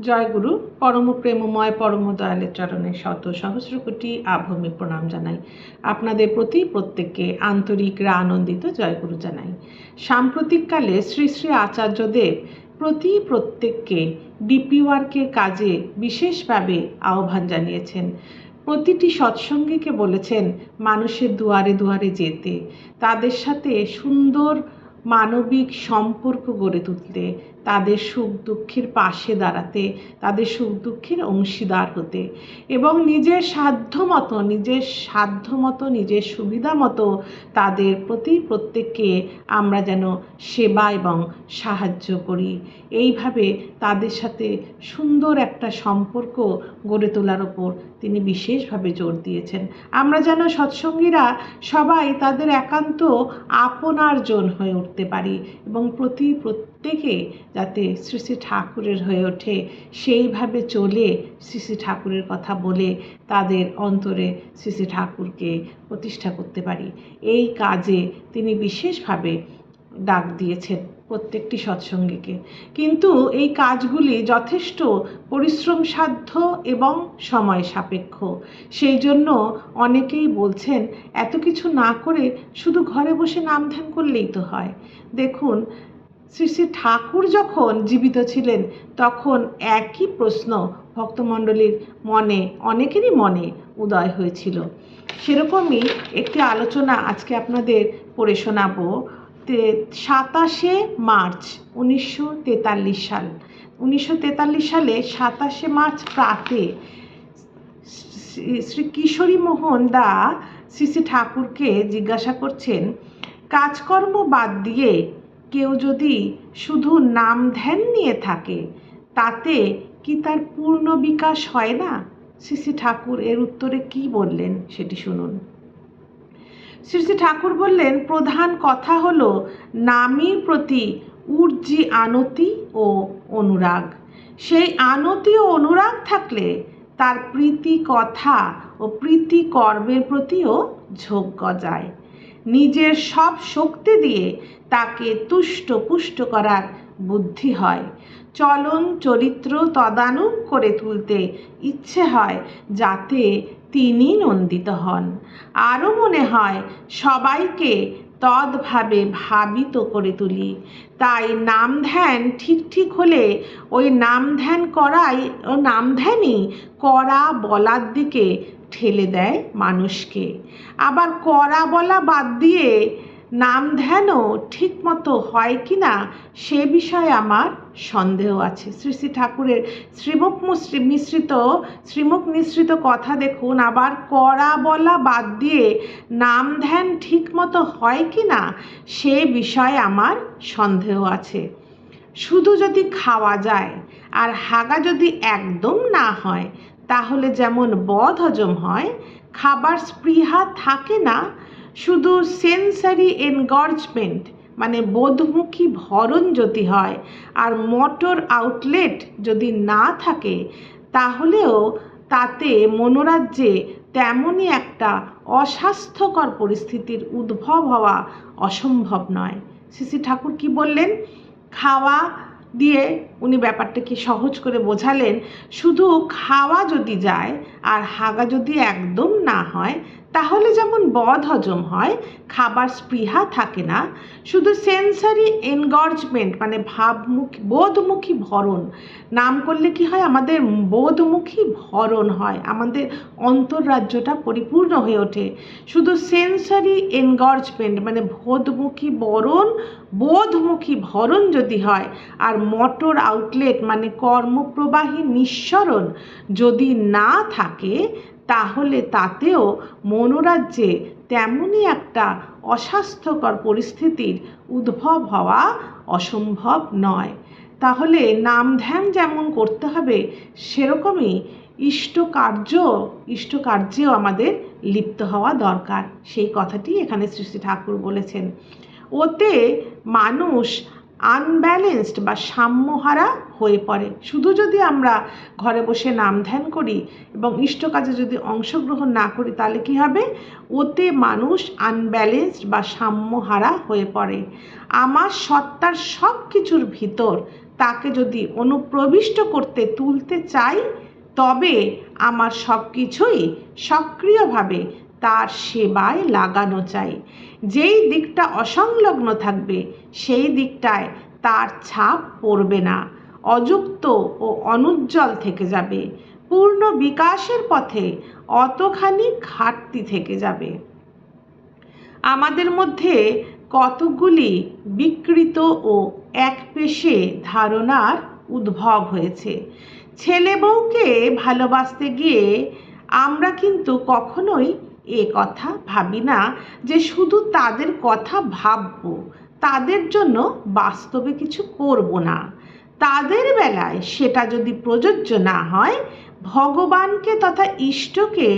জয়গুরু পরম প্রেমময় পরম দয়ালের চরণে শত সহস্র কোটি আভূমি প্রণাম জানাই। আপনাদের প্রতি প্রত্যেককে আন্তরিক আনন্দিত জয়গুরু জানাই। সাম্প্রতিককালে শ্রী শ্রী আচার্যদেব প্রত্যেককে ডিপি ওয়ার্কের কাজে বিশেষভাবে আহ্বান জানিয়েছেন। প্রতিটি সৎসঙ্গীকে বলেছেন মানুষের দুয়ারে দুয়ারে যেতে, তাদের সাথে সুন্দর মানবিক সম্পর্ক গড়ে তুলতে, তাদের সুখ দুঃখের পাশে দাঁড়াতে, তাদের সুখ দুঃখের অংশীদার হতে এবং নিজের সাধ্য মতো নিজের সুবিধা মতো তাদের প্রতি প্রত্যেককে আমরা যেন সেবা এবং সাহায্য করি। এইভাবে তাদের সাথে সুন্দর একটা সম্পর্ক গড়ে তোলার ওপর তিনি বিশেষভাবে জোর দিয়েছেন। আমরা যেন সৎসঙ্গীরা সবাই তাদের একান্ত আপনার জন হয়ে উঠতে পারি এবং প্রত্যেকে যাতে শ্রী শ্রী ঠাকুরের হয়ে ওঠে, সেইভাবে চলে শ্রী শ্রী ঠাকুরের কথা বলে তাদের অন্তরে শ্রী শ্রী ঠাকুরকে প্রতিষ্ঠা করতে পারি। এই কাজে তিনি বিশেষভাবে ডাক দিয়েছেন প্রত্যেকটি সৎসঙ্গীকে। কিন্তু এই কাজগুলি যথেষ্ট পরিশ্রম সাধ্য এবং সময় সাপেক্ষ। সেই জন্য অনেকেই বলছেন এত কিছু না করে শুধু ঘরে বসে নাম ধ্যান করলেই তো হয়। দেখুন, শ্রী শ্রী ঠাকুর যখন জীবিত ছিলেন তখন একই প্রশ্ন ভক্তমণ্ডলীর মনে, অনেকেরই মনে উদয় হয়েছিল। সেরকমই একটি আলোচনা আজকে আপনাদের পড়ে শোনাবো। 27শে মার্চ 1943 সাল। 1943 সালে 27শে মার্চ প্রাতে শ্রী কিশোরী মোহন দা শ্রী শ্রী ঠাকুরকে জিজ্ঞাসা করছেন, কাজকর্ম বাদ দিয়ে কেউ যদি শুধু নাম ধ্যান নিয়ে থাকে তাতে কি তার পূর্ণ বিকাশ হয় না? শ্রী শ্রী ঠাকুর এর উত্তরে কি বললেন সেটি শুনুন। শ্রী শ্রী ঠাকুর বললেন, প্রধান কথা হলো নামের প্রতি ঊর্জি আনতি ও অনুরাগ। সেই আনতি ও অনুরাগ থাকলে তার প্রীতি কথা ও প্রীতি কর্মের প্রতিও ঝোঁক গজায়। নিজের সব শক্তি দিয়ে তাকে তুষ্ট পুষ্ট করার বুদ্ধি হয়। চলন চরিত্র তদানুগ করে তুলতে ইচ্ছে হয় যাতে তিনি নন্দিত হন। আরও মনে হয় সবাইকে তদ্ভাবে ভাবিত করে তুলি। তাই নাম ধ্যান ঠিক হলে ওই নাম ধ্যানই করা বলার দিকে ঠেলে দেয় মানুষকে। আবার করা বলা বাদ দিয়ে নাম ধ্যানও ঠিক মতো হয় কি না সে বিষয়ে আমার সন্দেহ আছে। শ্রী শ্রী ঠাকুরের শ্রীমুখ নিঃসৃত কথা দেখুন। আবার করা বলা বাদ দিয়ে নাম ধ্যান ঠিক মতো হয় কি না সে বিষয়ে আমার সন্দেহ আছে। শুধু যদি খাওয়া যায় আর হাগা যদি একদম না হয় তাহলে যেমন বদ হজম হয়, খাবার স্পৃহা থাকে না, শুধু সেন্সারি এনগর্জমেন্ট মানে বোধমুখী ভরণ যদি হয় আর মোটর আউটলেট যদি না থাকে তাহলেও তাতে মনোরাজ্যে তেমনই একটা অস্বাস্থ্যকর পরিস্থিতির উদ্ভব হওয়া অসম্ভব নয়। শ্রী শ্রী ঠাকুর কি বললেন? খাওয়া দিয়ে উনি ব্যাপারটাকে সহজ করে বোঝালেন, শুধু খাওয়া যদি যায় আর হাগা যদি একদম না হয় তাহলে যেমন বদ হজম হয়, খাবার স্পৃহা থাকে না, শুধু সেন্সারি এনগর্জমেন্ট মানে বোধমুখী ভরণ নাম করলে কি হয়, আমাদের বোধমুখী ভরণ হয়, আমাদের অন্তর্রাজ্যটা পরিপূর্ণ হয়ে ওঠে। শুধু সেন্সারি এনগর্জমেন্ট মানে বোধমুখী ভরণ যদি হয় আর মোটর আউটলেট মানে কর্মপ্রবাহী নিঃসরণ যদি না থাকে তাহলে তাতেও মনোরাজ্যে তেমনই একটা অস্বাস্থ্যকর পরিস্থিতির উদ্ভব হওয়া অসম্ভব নয়। তাহলে নাম ধ্যান যেমন করতে হবে সেরকমই ইষ্টকার্যেও আমাদের লিপ্ত হওয়া দরকার। সেই কথাটি এখানে শ্রী শ্রী ঠাকুর বলেছেন। ওতে মানুষ আনব্যালেন্সড বা সাম্যহারা হয়ে পড়ে। শুধু যদি আমরা ঘরে বসে নাম ধ্যান করি এবং ইষ্ট কাজে যদি অংশগ্রহণ না করি তাহলে কি হবে? ওতে মানুষ আনব্যালেন্সড বা সাম্যহারা হয়ে পড়ে। আমার সত্তার সব কিছুর ভিতর তাকে যদি অনুপ্রবিষ্ট করতে তুলতে চাই, তবে আমার সব কিছুই সক্রিয়ভাবে তার সেবায় লাগানো চাই। যেই দিকটা অসংলগ্ন থাকবে সেই দিকটায় তার ছাপ পড়বে না, অযুক্ত ও অনুজ্জ্বল থেকে যাবে। পূর্ণ বিকাশের পথে অতখানি ঘাটতি থেকে যাবে। আমাদের মধ্যে কতকগুলি বিকৃত ও একপেশে ধারণার উদ্ভব হয়েছে। ছেলে বউকে ভালোবাসতে গিয়ে আমরা কিন্তু কখনোই এ কথা ভাবি না যে শুধু তাদের কথা ভাববো, তাদের জন্য বাস্তবে কিছু করব না। তাদের বেলায় সেটা যদি প্রযোজ্য না হয়, ভগবানকে তথা ইষ্টকে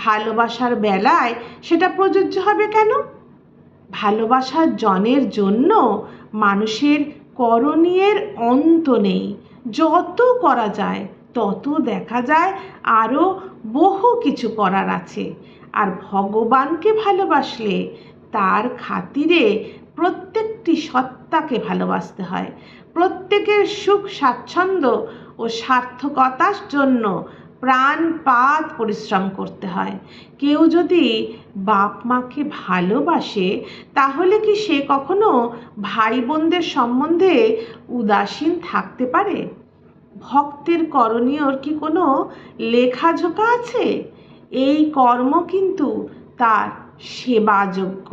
ভালোবাসার বেলায় সেটা প্রযোজ্য হবে কেন? ভালোবাসার জনের জন্য মানুষের করণীয়ের অন্ত নেই। যত করা যায় তত দেখা যায় আরও বহু কিছু করার আছে। আর ভগবানকে ভালোবাসলে তার খাতিরে প্রত্যেকটি সত্তাকে ভালোবাসতে হয়। প্রত্যেকের সুখ স্বাচ্ছন্দ্য ও সার্থকতার জন্য প্রাণপাত পরিশ্রম করতে হয়। কেউ যদি বাপ মাকে ভালোবাসে, তাহলে কি সে কখনো ভাই বোনদের সম্বন্ধে উদাসীন থাকতে পারে? ভক্তের করণীয়র কি কোনো লেখাঝোকা আছে? এই কর্ম কিন্তু তার সেবাযোগ্য।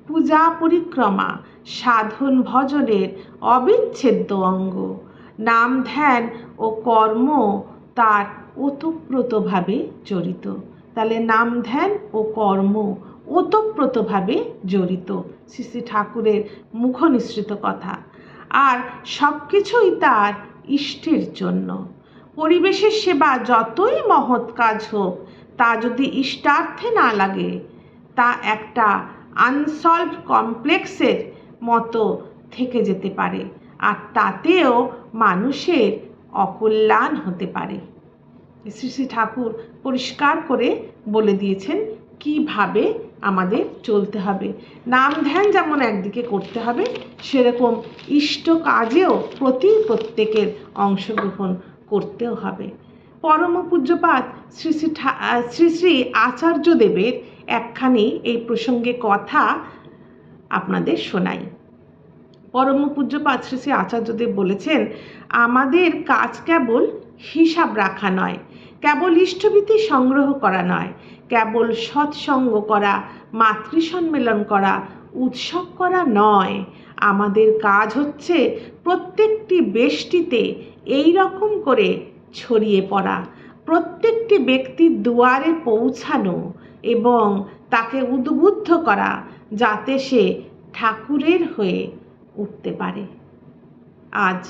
পূজা পরিক্রমা সাধন ভজনের অবিচ্ছেদ্য অঙ্গ। নাম ধ্যান ও কর্ম তার ওতপ্রোতভাবে জড়িত। তাহলে নাম ধ্যান ও কর্ম ওতপ্রোতভাবে জড়িত, শ্রী শ্রী ঠাকুরের মুখনিসৃত কথা। আর সব কিছুই তার ইষ্টের জন্য। পরিবেশের সেবা যতই মহৎ কাজ হোক, তা যদি ইষ্টার্থে না লাগে, তা একটা আনসলভড কমপ্লেক্সের মতো থেকে যেতে পারে, আর তাতেও মানুষের অকল্যাণ হতে পারে। শ্রী শ্রী ঠাকুর পরিষ্কার করে বলে দিয়েছেন কিভাবে আমাদের চলতে হবে। নাম ধ্যান যেমন একদিকে করতে হবে, সেরকম ইষ্ট কাজেও প্রত্যেকের অংশগ্রহণ করতেও হবে। পরম পূজ্যপাদ শ্রী শ্রী আচার্যদেবের একখানি এই প্রসঙ্গে কথা আপনাদের শোনাই। পরম পূজ্যপাদ শ্রী শ্রী আচার্যদেব বলেছেন, আমাদের কাজ কেবল হিসাব রাখা নয়, কেবল ইষ্টভীতি সংগ্রহ করা নয়, কেবল সৎসঙ্গ করা, মাতৃসম্মেলন করা, উৎসব করা নয়। আমাদের কাজ হচ্ছে প্রত্যেকটি বেষ্টিতে এই রকম করে ছড়িয়ে পড়া, প্রত্যেকটি ব্যক্তির দুয়ারে পৌঁছানো এবং তাকে উদ্বুদ্ধ করা, যাতে সে ঠাকুরের হয়ে উঠতে পারে। আজ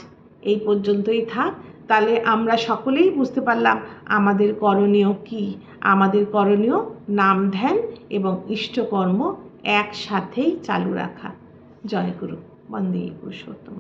এই পর্যন্তই থাক। তাহলে আমরা সকলেই বুঝতে পারলাম আমাদের করণীয় কি। আমাদের করণীয় নাম ধ্যান এবং ইষ্টকর্ম একসাথেই চালু রাখা। জয় গুরু। বন্দে পুরুষোত্তম।